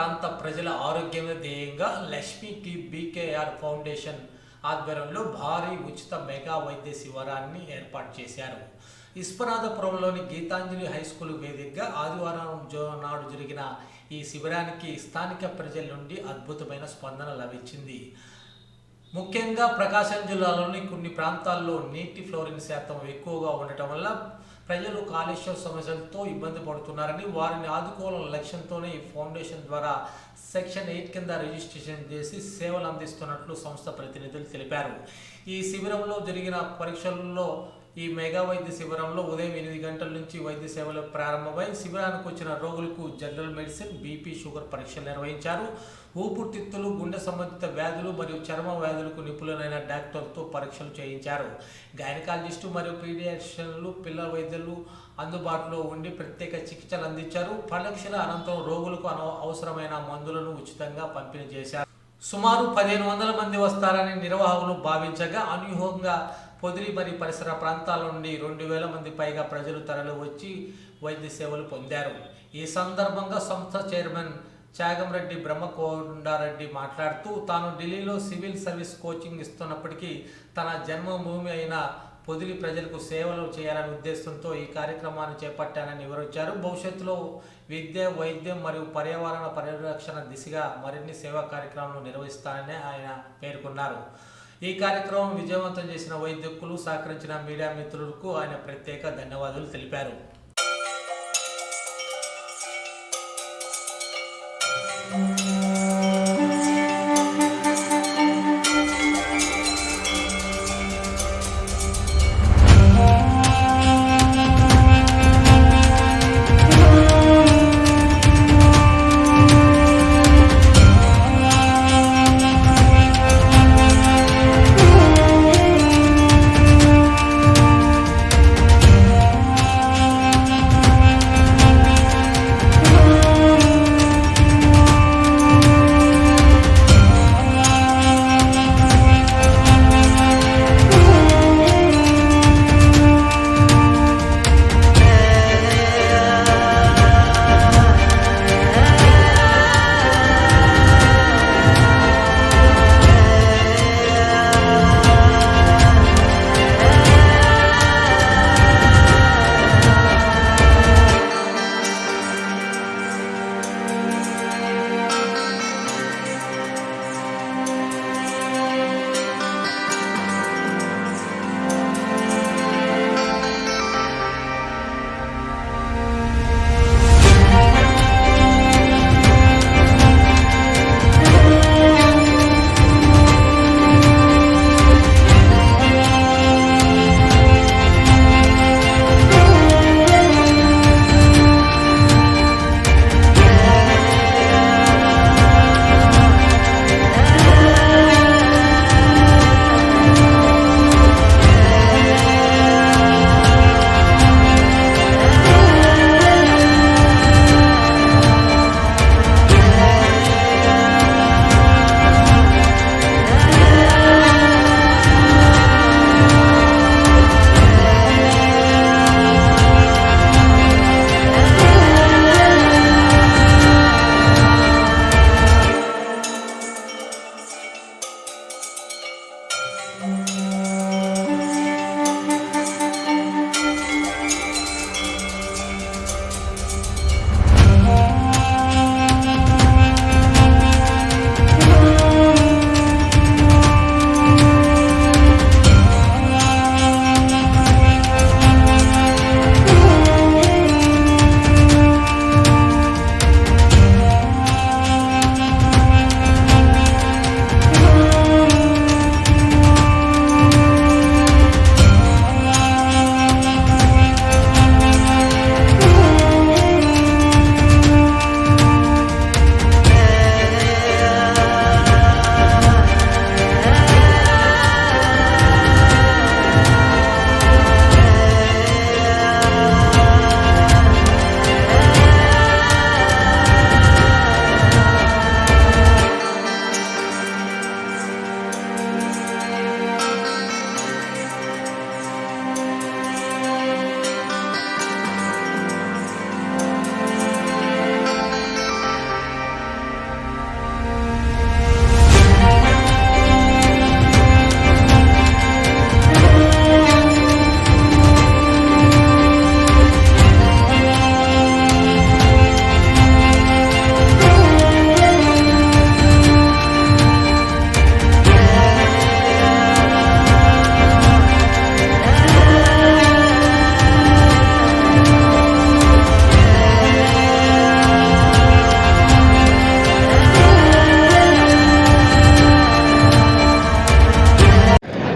ప్రాంత ప్రజల ఆరోగ్యమే ధ్యేయంగా లక్ష్మీ బీకేఆర్ ఫౌండేషన్ ఆధ్వర్యంలో భారీ ఉచిత మెగా వైద్య శిబిరాన్ని ఏర్పాటు చేశారు. విశ్వనాథపురంలోని గీతాంజలి హైస్కూల్ వేదికగా ఆదివారం నాడు జరిగిన ఈ శిబిరానికి స్థానిక ప్రజల నుండి అద్భుతమైన స్పందన లభించింది. ముఖ్యంగా ప్రకాశం జిల్లాలోని కొన్ని ప్రాంతాల్లో నీటి ఫ్లోరిన్ శాతం ఎక్కువగా ఉండటం వల్ల ప్రజలు కాలుష్య సమస్యలతో ఇబ్బంది పడుతున్నారని, వారిని ఆదుకోవాలనే లక్ష్యంతోనే ఈ ఫౌండేషన్ ద్వారా సెక్షన్ 8 కింద రిజిస్ట్రేషన్ చేసి సేవలు అందిస్తున్నట్లు సంస్థ ప్రతినిధులు తెలిపారు. ఈ శిబిరంలో జరిగిన పరీక్షల్లో ఈ మెగా వైద్య శిబిరంలో ఉదయం 8 గంటల నుంచి వైద్య సేవలు ప్రారంభమై శిబిరానికి వచ్చిన రోగులకు జనరల్ మెడిసిన్, బీపీ, షుగర్ పరీక్షలు నిర్వహించారు. ఊపిరితిత్తులు, గుండె సంబంధిత వ్యాధులు మరియు చర్మ వ్యాధులకు నిపుణులైన డాక్టర్తో పరీక్షలు చేయించారు. గైనకాలజిస్టు మరియు పీడియాట్రిషియన్లు, పిల్లల వైద్యులు అందుబాటులో ఉండి ప్రత్యేక చికిత్సలు అందించారు. పరీక్షల అనంతరం రోగులకు అవసరమైన మందులను ఉచితంగా పంపిణీ చేశారు. సుమారు 1500 మంది వస్తారని నిర్వాహకులు భావించగా అనూహ్యంగా పొదిలి మరియు పరిసర ప్రాంతాల నుండి 2000 మంది పైగా ప్రజలు తరలి వచ్చి వైద్య సేవలు పొందారు. ఈ సందర్భంగా సంస్థ చైర్మన్ త్యాగంరెడ్డి బ్రహ్మకొండారెడ్డి మాట్లాడుతూ, తాను ఢిల్లీలో సివిల్ సర్వీస్ కోచింగ్ ఇస్తున్నప్పటికీ తన జన్మభూమి అయిన పొదిలి ప్రజలకు సేవలు చేయాలనే ఉద్దేశంతో ఈ కార్యక్రమాన్ని చేపట్టానని వివరించారు. భవిష్యత్తులో విద్య, వైద్యం మరియు పర్యావరణ పరిరక్షణ దిశగా మరిన్ని సేవా కార్యక్రమాలు నిర్వహిస్తానని ఆయన పేర్కొన్నారు. ఈ కార్యక్రమం విజయవంతం చేసిన వైద్యులు, సహకరించిన మీడియా మిత్రులకు ఆయన ప్రత్యేక ధన్యవాదాలు తెలిపారు.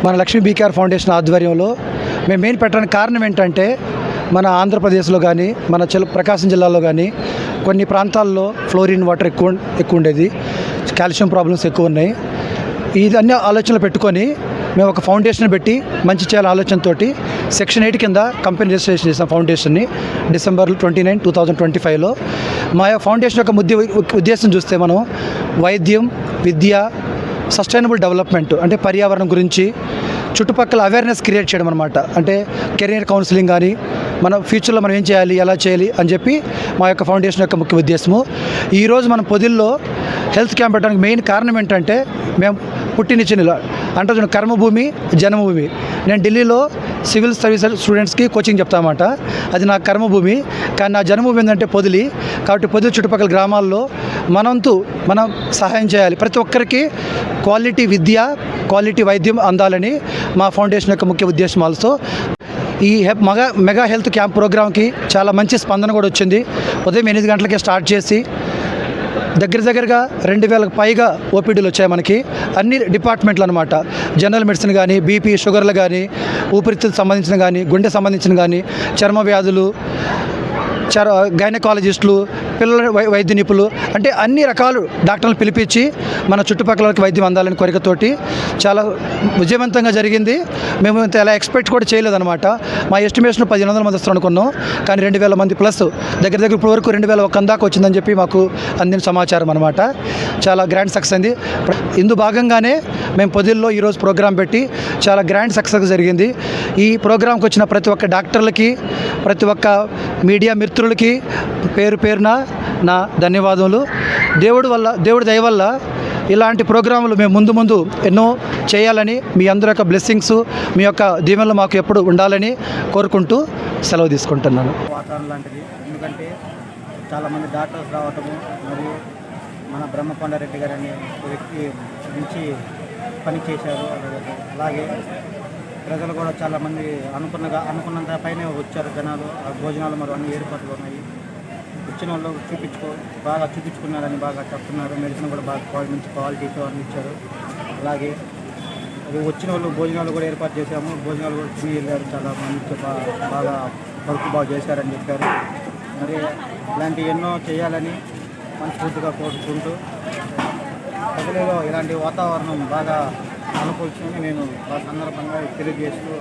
మన లక్ష్మీ బీకేఆర్ ఫౌండేషన్ ఆధ్వర్యంలో మేము మెయిన్ పెట్టడానికి కారణం ఏంటంటే మన ఆంధ్రప్రదేశ్లో కానీ మన ప్రకాశం జిల్లాలో కానీ కొన్ని ప్రాంతాల్లో ఫ్లోరిన్ వాటర్ ఎక్కువ ఉండేది, కాల్షియం ప్రాబ్లమ్స్ ఎక్కువ ఉన్నాయి. ఇదన్నీ ఆలోచనలు పెట్టుకొని మేము ఒక ఫౌండేషన్ పెట్టి మంచి చేయాల ఆలోచనతో సెక్షన్ 8 కింద కంపెనీ రిజిస్ట్రేషన్ చేసాం ఫౌండేషన్ని December 29, 2025లో. మా ఫౌండేషన్ యొక్క ఉద్దేశం చూస్తే మనం వైద్యం, విద్య, సస్టైనబుల్ డెవలప్మెంట్ అంటే పర్యావరణం గురించి చుట్టుపక్కల అవేర్నెస్ క్రియేట్ చేయడం అనమాట. అంటే కెరీర్ కౌన్సిలింగ్ కానీ మన ఫ్యూచర్లో మనం ఏం చేయాలి, ఎలా చేయాలి అని చెప్పి మా యొక్క ఫౌండేషన్ యొక్క ముఖ్య ఉద్దేశము. ఈరోజు మనం పొదిల్లో హెల్త్ క్యాంప్ పెట్టడానికి మెయిన్ కారణం ఏంటంటే మేము పుట్టినిచ్చిన అంటే కర్మభూమి, జన్మభూమి. నేను ఢిల్లీలో సివిల్ సర్వీసెస్ స్టూడెంట్స్కి కోచింగ్ చెప్తామాట. అది నా కర్మభూమి. కానీ నా జన్మభూమి ఏంటంటే పొదిలి. కాబట్టి పొదిలి చుట్టుపక్కల గ్రామాల్లో మనం సహాయం చేయాలి. ప్రతి ఒక్కరికి క్వాలిటీ విద్య, క్వాలిటీ వైద్యం అందాలని మా ఫౌండేషన్ యొక్క ముఖ్య ఉద్దేశం. ఆల్సో ఈ మెగా హెల్త్ క్యాంప్ ప్రోగ్రామ్కి చాలా మంచి స్పందన కూడా వచ్చింది. ఉదయం 8 గంటలకే స్టార్ట్ చేసి దగ్గరగా 2000కు పైగా ఓపీడీలు వచ్చాయి మనకి. అన్ని డిపార్ట్మెంట్లు అనమాట. జనరల్ మెడిసిన్ కానీ, బీపీ, షుగర్లు కానీ, ఊపిరితిత్తులకు సంబంధించిన కానీ, గుండె సంబంధించిన కానీ, చర్మ వ్యాధులు, గైనకాలజిస్టులు, పిల్లల వైద్య నిపుణులు, అంటే అన్ని రకాలు డాక్టర్లు పిలిపించి మన చుట్టుపక్కల వైద్యం అందాలని కోరికతోటి చాలా విజయవంతంగా జరిగింది. మేము ఇంత ఎలా ఎక్స్పెక్ట్ కూడా చేయలేదన్నమాట. మా ఎస్టిమేషన్ 1500 మంది వస్తారు అనుకున్నాం. కానీ 2000 మంది ప్లస్ దగ్గర ఇప్పుడు వరకు 2001 దాకా వచ్చిందని చెప్పి మాకు అందిన సమాచారం అనమాట. చాలా గ్రాండ్ సక్సెస్ అయింది. ఇందు భాగంగానే మేము పొదిల్లో ఈరోజు ప్రోగ్రాం పెట్టి చాలా గ్రాండ్ సక్సెస్ జరిగింది. ఈ ప్రోగ్రాంకి వచ్చిన ప్రతి ఒక్క డాక్టర్లకి, ప్రతి ఒక్క మీడియా మిత్రులకి పేరున నా ధన్యవాదములు. దేవుడి దయ వల్ల ఇలాంటి ప్రోగ్రాములు మేము ముందు ఎన్నో చేయాలని, మీ అందరి యొక్క బ్లెస్సింగ్స్, మీ యొక్క దీవెనలు మాకు ఎప్పుడు ఉండాలని కోరుకుంటూ సెలవు తీసుకుంటున్నాను. వాతావరణం లాంటిది. ఎందుకంటే చాలామంది డాక్టర్స్ రావటము, మరియు మన బ్రహ్మకొండారెడ్డి గారు అనే వ్యక్తి నుంచి పని చేశారు. అలాగే ప్రజలు కూడా చాలామంది అనుకున్నంత పైనే వచ్చారు జనాలు. భోజనాలు మరియు అన్ని ఏర్పాట్లు ఉన్నాయి. వచ్చిన వాళ్ళు బాగా చూపించుకున్నారని బాగా చెప్తున్నారు. మెడిసిన్ కూడా బాగా మంచి క్వాలిటీతో అన్ని ఇచ్చారు. అలాగే వచ్చిన వాళ్ళు భోజనాలు కూడా ఏర్పాటు చేశాము. భోజనాలు కూడా తిని వెళ్ళారు. చాలా మంచి బాగా వర్క్ బాగా చేశారని చెప్పారు. మరి ఇలాంటి ఎన్నో చేయాలని మనస్ఫూర్తిగా కోరుకుంటూ ప్రజలలో ఇలాంటి వాతావరణం బాగా అనుకూలించుకొని నేను ఆ సందర్భంగా తెలియజేస్తూ